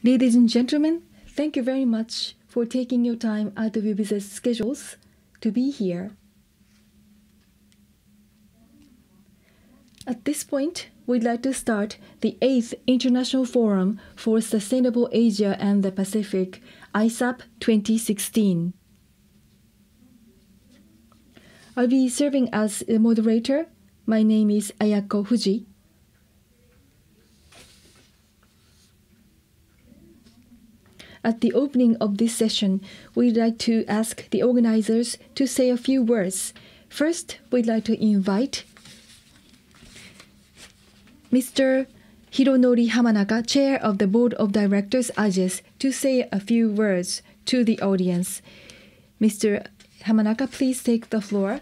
Ladies and gentlemen, thank you very much for taking your time out of your busy schedules to be here. At this point, we'd like to start the 8th International Forum for Sustainable Asia and the Pacific, ISAP 2016. I'll be serving as a moderator. My name is Ayako Fuji. At the opening of this session, we'd like to ask the organizers to say a few words. First, we'd like to invite Mr. Hironori Hamanaka, Chair of the Board of Directors, ISAP, to say a few words to the audience. Mr. Hamanaka, please take the floor.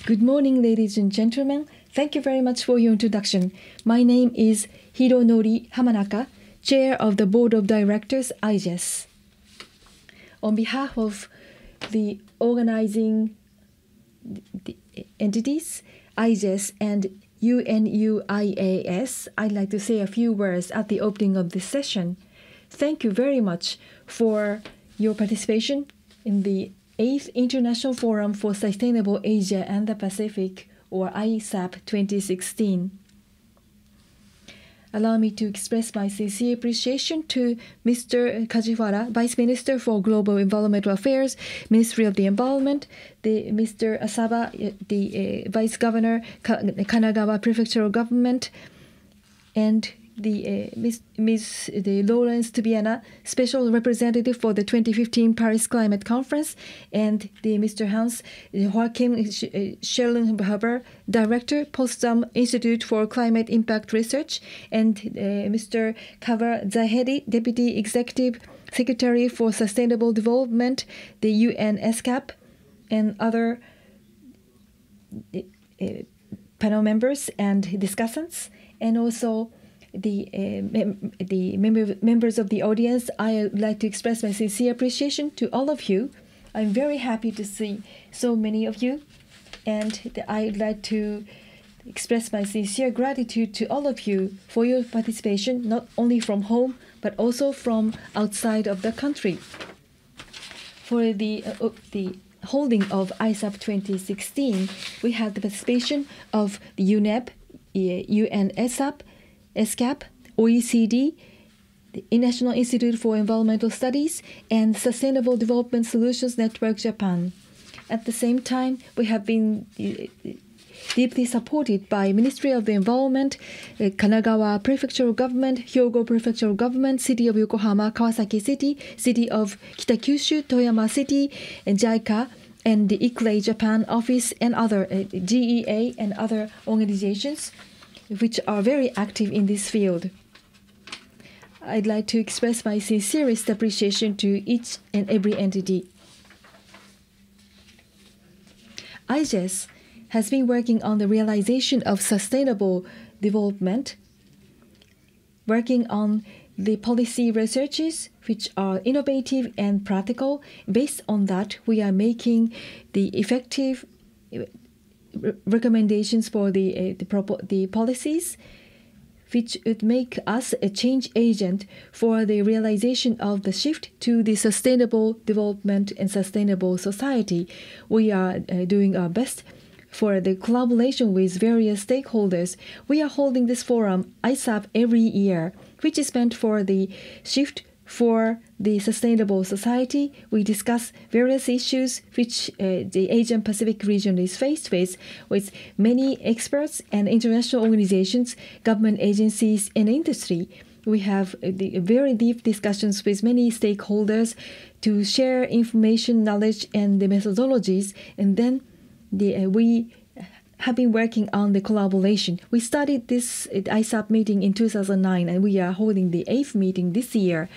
Good morning, ladies and gentlemen. Thank you very much for your introduction. My name is Hironori Hamanaka, Chair of the Board of Directors, ISAP. On behalf of the organizing entities, ISAP and UNUIAS, I'd like to say a few words at the opening of this session. Thank you very much for your participation in the 8th International Forum for Sustainable Asia and the Pacific, or ISAP 2016. Allow me to express my sincere appreciation to Mr. Kajiwara, Vice Minister for Global Environmental Affairs, Ministry of the Environment, Mr. Asaba, the Vice Governor, Kanagawa Prefectural Government, and Ms. Lawrence Tubiana, Special Representative for the 2015 Paris Climate Conference, and Mr. Hans Joachim Schellenhuber, Director, Potsdam Institute for Climate Impact Research, and Mr. Kavar Zahedi, Deputy Executive Secretary for Sustainable Development, the UN ISAP, and other panel members and discussants, and also the members of the audience. I would like to express my sincere appreciation to all of you. I'm very happy to see so many of you, and I would like to express my sincere gratitude to all of you for your participation, not only from home, but also from outside of the country. For the holding of ISAP 2016, we had the participation of the UNEP, UN ISAP, ISAP, OECD, the National Institute for Environmental Studies, and Sustainable Development Solutions Network Japan. At the same time, we have been deeply supported by Ministry of the Environment, Kanagawa Prefectural Government, Hyogo Prefectural Government, City of Yokohama, Kawasaki City, City of Kitakyushu, Toyama City, and JICA, and the ICLEI Japan office, and other GEA and other organizations which are very active in this field. I'd like to express my sincerest appreciation to each and every entity. ISAP has been working on the realization of sustainable development, working on the policy researches which are innovative and practical. Based on that, we are making the effective recommendations for the policies which would make us a change agent for the realization of the shift to the sustainable development and sustainable society. We are doing our best for the collaboration with various stakeholders. We are holding this forum, ISAP, every year, which is meant for the shift for the sustainable society. We discuss various issues which the Asian Pacific region is faced with many experts and international organizations, government agencies, and industry. We have very deep discussions with many stakeholders to share information, knowledge, and the methodologies, and then we have been working on the collaboration. We started this ISAP meeting in 2009, and we are holding the 8th meeting this year.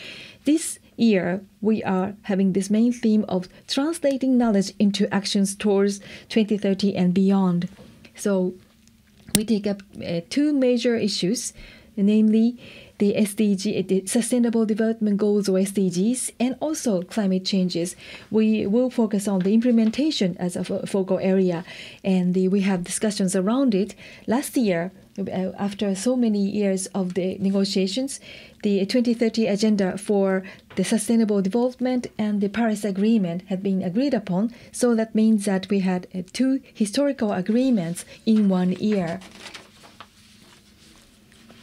This year, we are having this main theme of translating knowledge into actions towards 2030 and beyond. So we take up two major issues, namely the SDG, the Sustainable Development Goals or SDGs, and also climate changes. We will focus on the implementation as a focal area, and we have discussions around it. Last year, after so many years of the negotiations, the 2030 agenda for the sustainable development and the Paris Agreement had been agreed upon. So that means that we had two historical agreements in 1 year.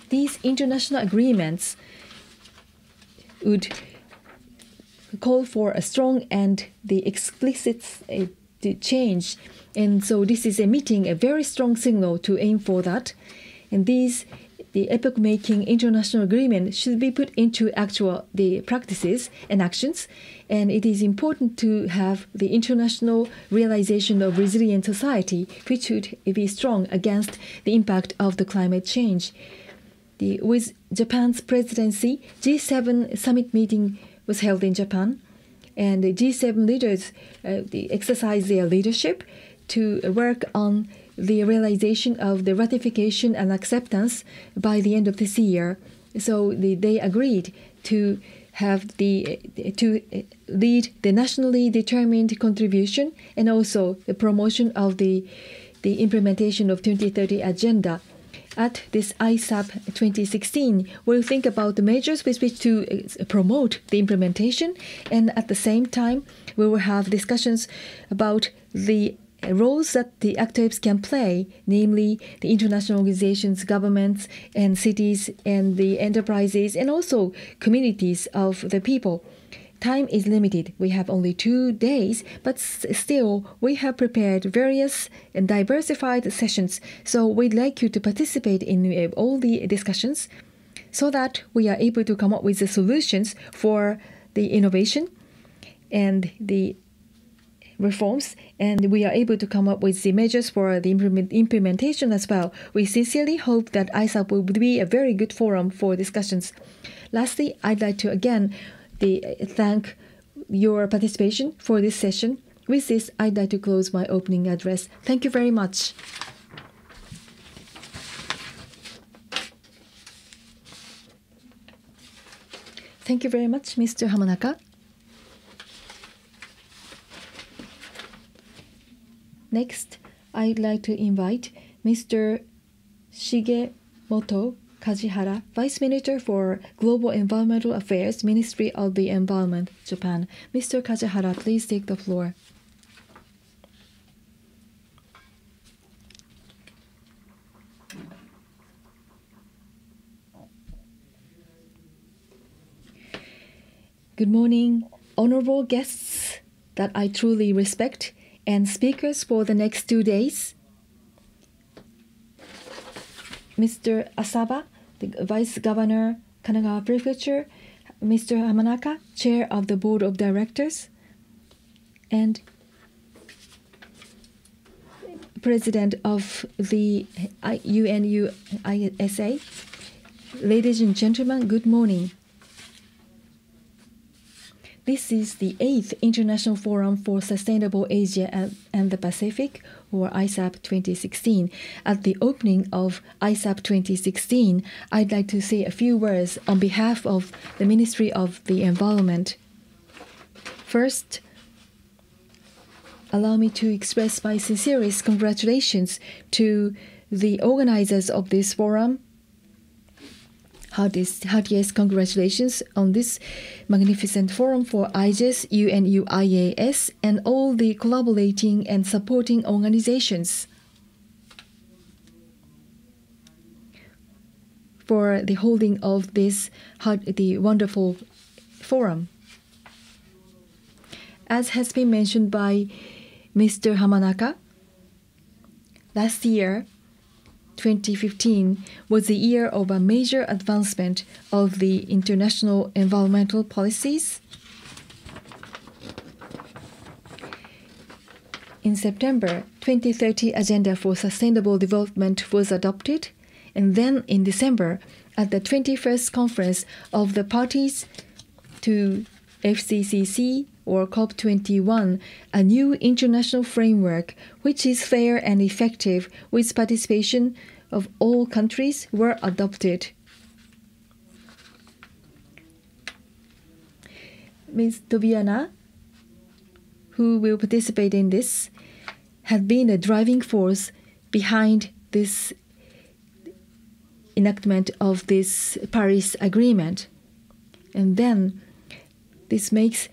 These international agreements would call for a strong and the explicit change. And so this is emitting a very strong signal to aim for that. And the epoch-making international agreement should be put into the practices and actions. And it is important to have the international realization of resilient society, which would be strong against the impact of the climate change. With Japan's presidency, G7 summit meeting was held in Japan, and the G7 leaders exercised their leadership to work on the realization of the ratification and acceptance by the end of this year. So they agreed to have to lead the nationally determined contribution and also the promotion of the implementation of 2030 agenda. At this ISAP 2016, we'll think about the measures with which to promote the implementation, and at the same time, we will have discussions about the roles that the actors can play, namely the international organizations, governments, and cities, and the enterprises, and also communities of the people. Time is limited. We have only 2 days, but still we have prepared various and diversified sessions. So we'd like you to participate in all the discussions so that we are able to come up with the solutions for the innovation and the reforms, and we are able to come up with the measures for the implementation as well. We sincerely hope that ISAP will be a very good forum for discussions. Lastly, I'd like to again thank your participation for this session. With this, I'd like to close my opening address. Thank you very much. Thank you very much, Mr. Hamanaka. Next, I'd like to invite Mr. Shigemoto Kajihara, Vice Minister for Global Environmental Affairs, Ministry of the Environment, Japan. Mr. Kajihara, please take the floor. Good morning, honorable guests that I truly respect, and speakers for the next 2 days. Mr. Asaba, the Vice Governor, Kanagawa Prefecture, Mr. Hamanaka, Chair of the Board of Directors, and President of the UNUISA. Ladies and gentlemen, good morning. This is the 8th International Forum for Sustainable Asia and the Pacific, or ISAP 2016. At the opening of ISAP 2016, I'd like to say a few words on behalf of the Ministry of the Environment. First, allow me to express my sincerest congratulations to the organizers of this forum. Heartiest congratulations on this magnificent forum for IGES, UNUIAS, and all the collaborating and supporting organizations for the holding of this the wonderful forum. As has been mentioned by Mr. Hamanaka, last year, 2015 was the year of a major advancement of the international environmental policies. In September, 2030 Agenda for Sustainable Development was adopted, and then in December, at the 21st Conference of the Parties to FCCC, or COP21, a new international framework which is fair and effective with participation of all countries were adopted. Ms. Tobiana, who will participate in this, had been a driving force behind this enactment of this Paris Agreement. And then this makes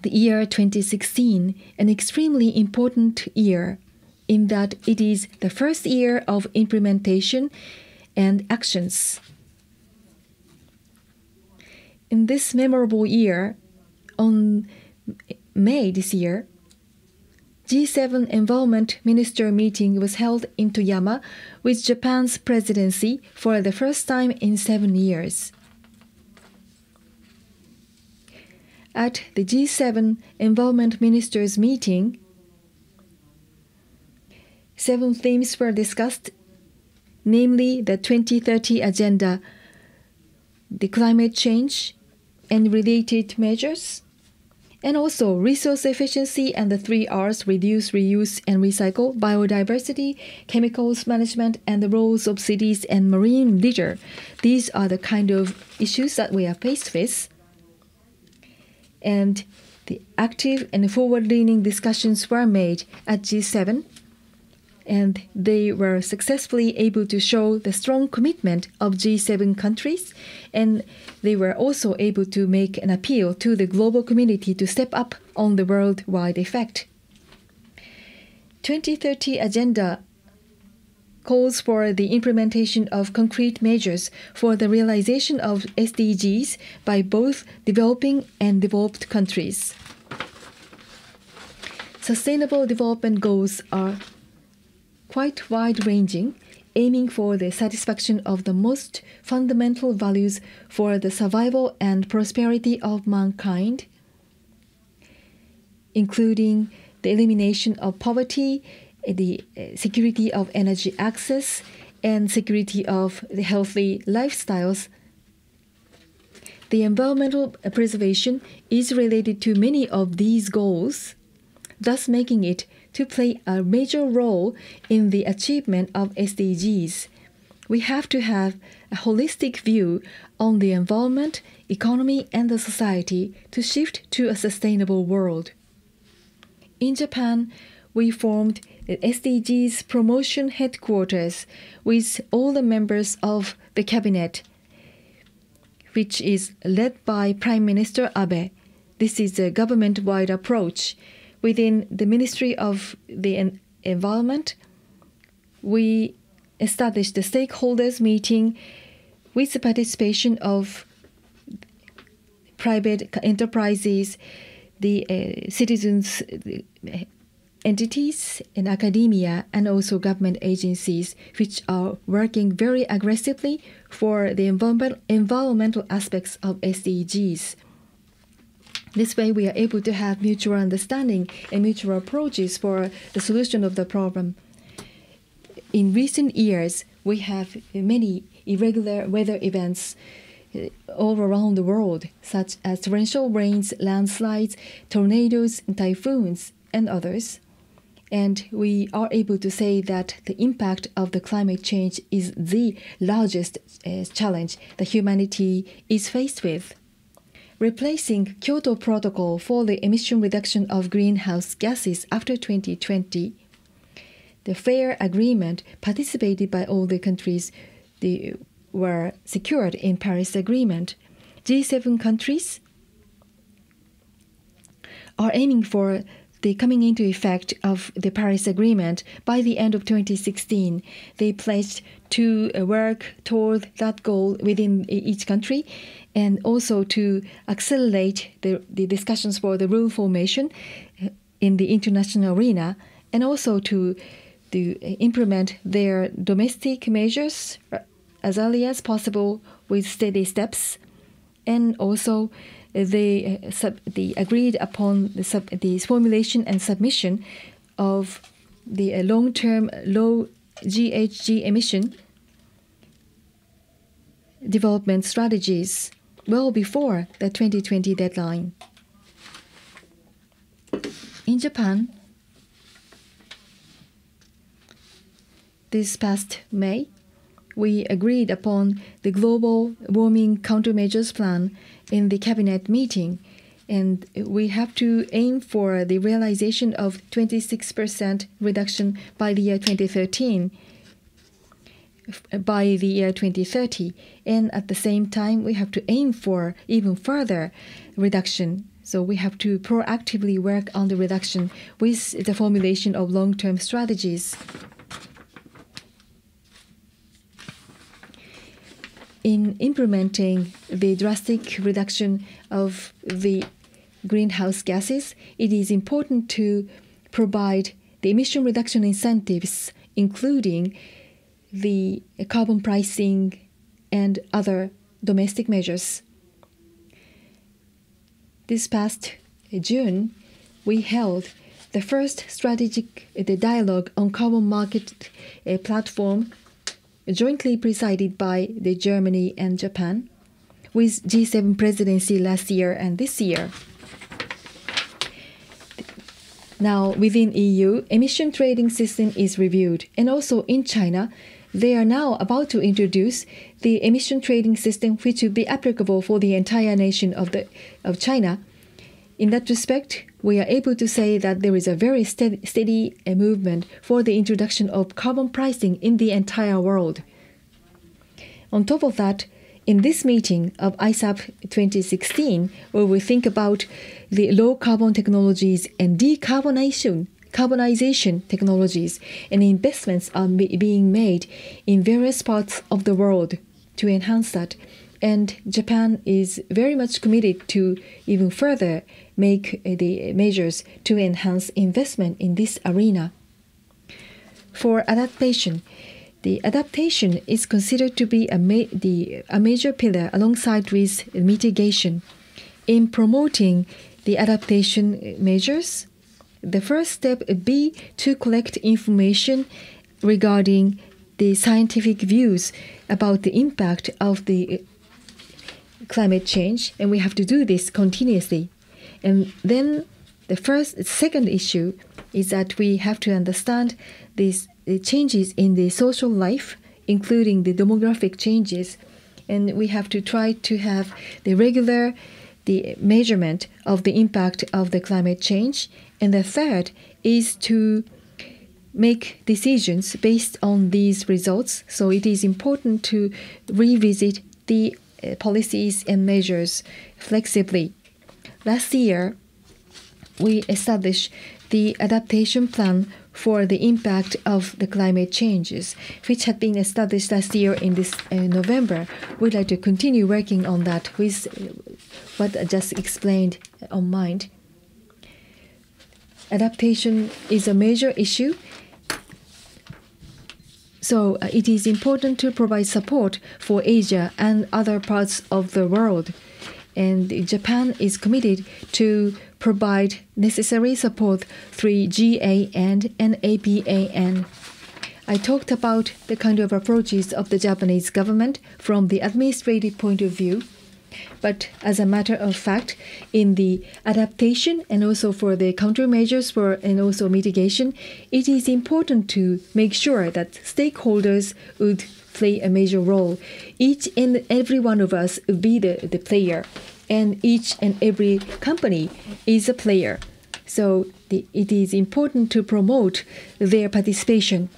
the year 2016 an extremely important year in that it is the first year of implementation and actions. In this memorable year, on May this year, G7 Environment Minister meeting was held in Toyama with Japan's presidency for the first time in 7 years. At the G7 Environment Ministers meeting, 7 themes were discussed, namely the 2030 Agenda, the climate change and related measures, and also resource efficiency and the 3 R's: reduce, reuse, and recycle, biodiversity, chemicals management, and the roles of cities and marine litter. These are the kind of issues that we are faced with. And the active and forward-leaning discussions were made at G7, and they were successfully able to show the strong commitment of G7 countries, and they were also able to make an appeal to the global community to step up on the worldwide effect. 2030 Agenda calls for the implementation of concrete measures for the realization of SDGs by both developing and developed countries. Sustainable development goals are quite wide-ranging, aiming for the satisfaction of the most fundamental values for the survival and prosperity of mankind, including the elimination of poverty, the security of energy access, and security of the healthy lifestyles. The environmental preservation is related to many of these goals, thus making it to play a major role in the achievement of SDGs. We have to have a holistic view on the environment, economy, and the society to shift to a sustainable world. In Japan, we formed the SDGs Promotion Headquarters with all the members of the cabinet, which is led by Prime Minister Abe. This is a government-wide approach. Within the Ministry of the Environment, we established the stakeholders meeting with the participation of private enterprises, the citizens, entities in academia, and also government agencies, which are working very aggressively for the environmental aspects of SDGs. This way, we are able to have mutual understanding and mutual approaches for the solution of the problem. In recent years, we have many irregular weather events all around the world, such as torrential rains, landslides, tornadoes, typhoons, and others. And we are able to say that the impact of the climate change is the largest challenge that humanity is faced with. Replacing Kyoto Protocol for the emission reduction of greenhouse gases after 2020, the fair agreement participated by all the countries were secured in Paris Agreement. G7 countries are aiming for the coming into effect of the Paris Agreement by the end of 2016. They pledged to work toward that goal within each country, and also to accelerate the discussions for the rule formation in the international arena, and also to implement their domestic measures as early as possible with steady steps. And also they agreed upon the formulation and submission of the long-term low GHG emission development strategies well before the 2020 deadline. In Japan, this past May, we agreed upon the global warming countermeasures plan in the cabinet meeting, And we have to aim for the realization of 26% reduction by the year 2013, by the year 2030. And at the same time, we have to aim for even further reduction. So we have to proactively work on the reduction with the formulation of long-term strategies. In implementing the drastic reduction of the greenhouse gases, it is important to provide the emission reduction incentives, including the carbon pricing and other domestic measures. This past June, we held the first strategic dialogue on carbon market platform, jointly presided by Germany and Japan, with G7 presidency last year and this year. Now, within EU, emission trading system is reviewed, and also in China, they are now about to introduce the emission trading system, which will be applicable for the entire nation of China. In that respect, we are able to say that there is a very steady movement for the introduction of carbon pricing in the entire world. On top of that, in this meeting of ISAP 2016, where we think about the low carbon technologies and decarbonization technologies, and investments are being made in various parts of the world to enhance that. And Japan is very much committed to even further make the measures to enhance investment in this arena. For adaptation, the adaptation is considered to be a major pillar alongside with mitigation. In promoting the adaptation measures, the first step would be to collect information regarding the scientific views about the impact of the climate change, and we have to do this continuously. And then the second issue is that we have to understand the changes in the social life, including the demographic changes, and we have to try to have the measurement of the impact of the climate change. And the third is to make decisions based on these results. So it is important to revisit the policies and measures flexibly. Last year, we established the adaptation plan for the impact of the climate changes, which had been established last year in this November. We'd like to continue working on that with what I just explained on mind. Adaptation is a major issue, so it is important to provide support for Asia and other parts of the world. And Japan is committed to provide necessary support through GAN and APAN. I talked about the kind of approaches of the Japanese government from the administrative point of view. But as a matter of fact, in the adaptation and also for the countermeasures and also mitigation, it is important to make sure that stakeholders would play a major role. Each and every one of us would be the player, and each and every company is a player. So it is important to promote their participation.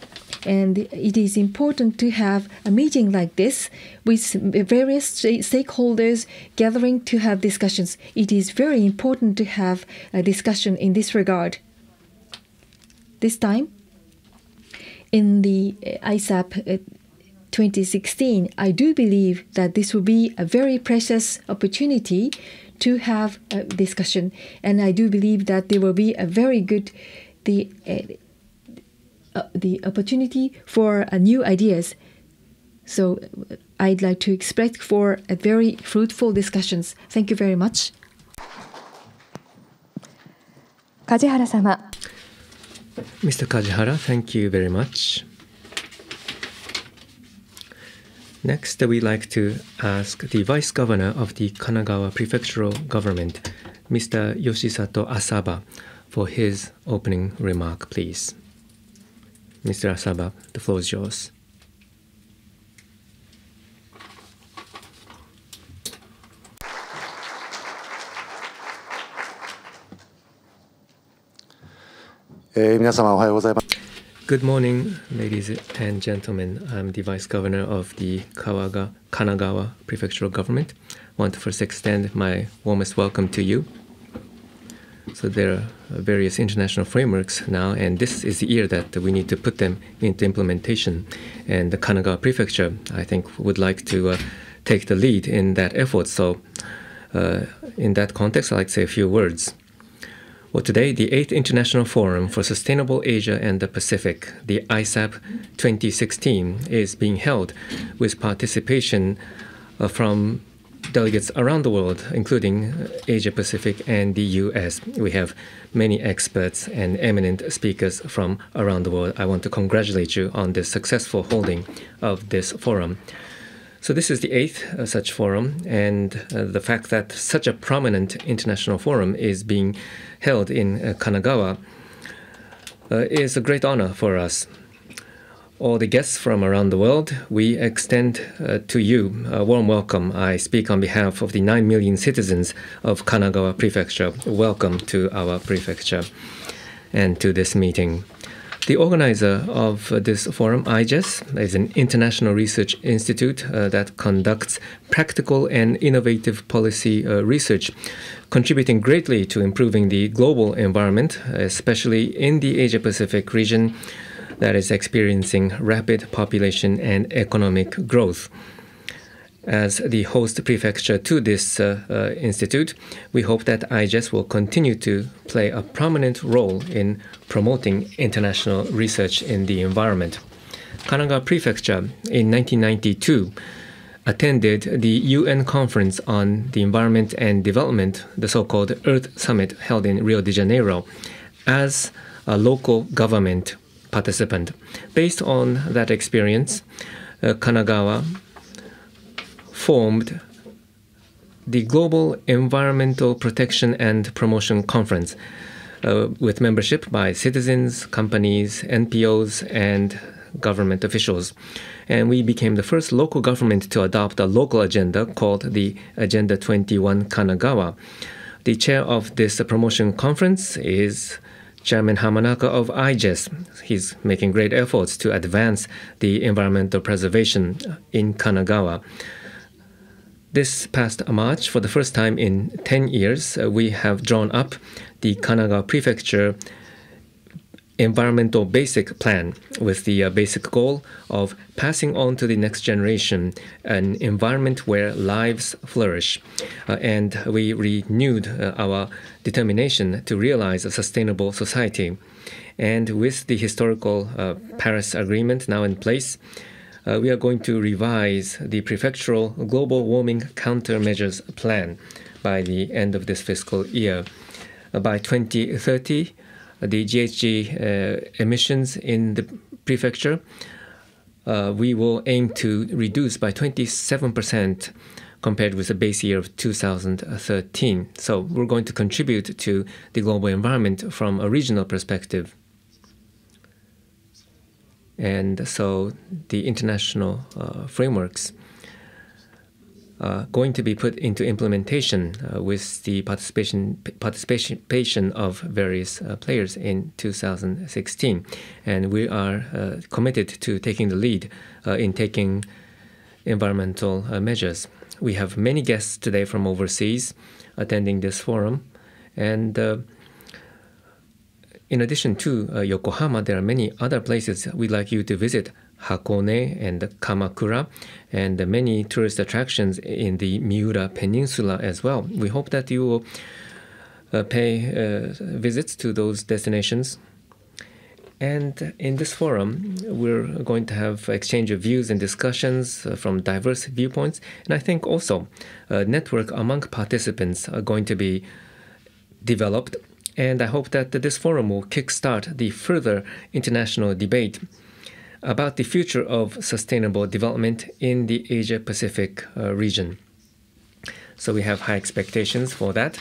And it is important to have a meeting like this with various stakeholders gathering to have discussions. It is very important to have a discussion in this regard. This time, in the ISAP 2016, I do believe that this will be a very precious opportunity to have a discussion. And I do believe that there will be a very good the opportunity for new ideas. So I'd like to expect for a very fruitful discussions. Thank you very much. 梶原様。Mr. Kajihara, thank you very much. Next, we'd like to ask the Vice Governor of the Kanagawa Prefectural Government, Mr. Yoshisato Asaba, for his opening remark, please. Mr. Asaba, the floor is yours. 皆様おはようございます。Good morning, ladies and gentlemen. I'm the Vice Governor of the Kanagawa Prefectural Government. I want to first extend my warmest welcome to you. So there are various international frameworks now, and this is the year that we need to put them into implementation. And the Kanagawa Prefecture, I think, would like to take the lead in that effort. So in that context, I'd like to say a few words. Well, today, the 8th International Forum for Sustainable Asia and the Pacific, the ISAP2016, is being held with participation from delegates around the world, including Asia Pacific and the US. We have many experts and eminent speakers from around the world. I want to congratulate you on the successful holding of this forum. So this is the 8th such forum, and the fact that such a prominent international forum is being held in Kanagawa is a great honor for us. All the guests from around the world, we extend to you a warm welcome. I speak on behalf of the 9 million citizens of Kanagawa Prefecture. Welcome to our prefecture and to this meeting. The organizer of this forum, IGES, is an international research institute that conducts practical and innovative policy research, contributing greatly to improving the global environment, especially in the Asia-Pacific region that is experiencing rapid population and economic growth. As the host prefecture to this institute, we hope that IGES will continue to play a prominent role in promoting international research in the environment. Kanagawa Prefecture in 1992 attended the UN Conference on the Environment and Development, the so-called Earth Summit held in Rio de Janeiro, as a local government participant. Based on that experience, Kanagawa formed the Global Environmental Protection and Promotion Conference with membership by citizens, companies, NPOs, and government officials. And we became the first local government to adopt a local agenda called the Agenda 21 Kanagawa. The chair of this promotion conference is Chairman Hamanaka of IGES. He's making great efforts to advance the environmental preservation in Kanagawa. This past March, for the first time in 10 years, we have drawn up the Kanagawa Prefecture Environmental Basic Plan with the basic goal of passing on to the next generation an environment where lives flourish. And we renewed our determination to realize a sustainable society. And with the historical Paris Agreement now in place, we are going to revise the prefectural global warming countermeasures plan by the end of this fiscal year. By 2030, the GHG emissions in the prefecture, we will aim to reduce by 27% compared with the base year of 2013. So we're going to contribute to the global environment from a regional perspective. And so the international frameworks are going to be put into implementation with the participation of various players in 2016. And we are committed to taking the lead in taking environmental measures. We have many guests today from overseas attending this forum. And in addition to Yokohama, there are many other places we'd like you to visit. Hakone and Kamakura, and many tourist attractions in the Miura Peninsula as well. We hope that you will pay visits to those destinations. And in this forum, we're going to have exchange of views and discussions from diverse viewpoints. And I think also a network among participants are going to be developed. And I hope that this forum will kickstart the further international debate about the future of sustainable development in the Asia-Pacific region. So we have high expectations for that.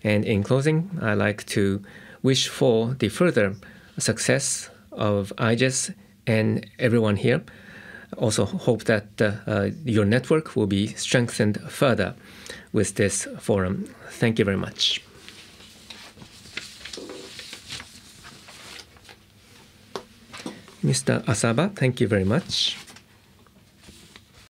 And in closing, I'd like to wish for the further success of IGES and everyone here. Also hope that your network will be strengthened further with this forum. Thank you very much. Mr. Asaba, thank you very much.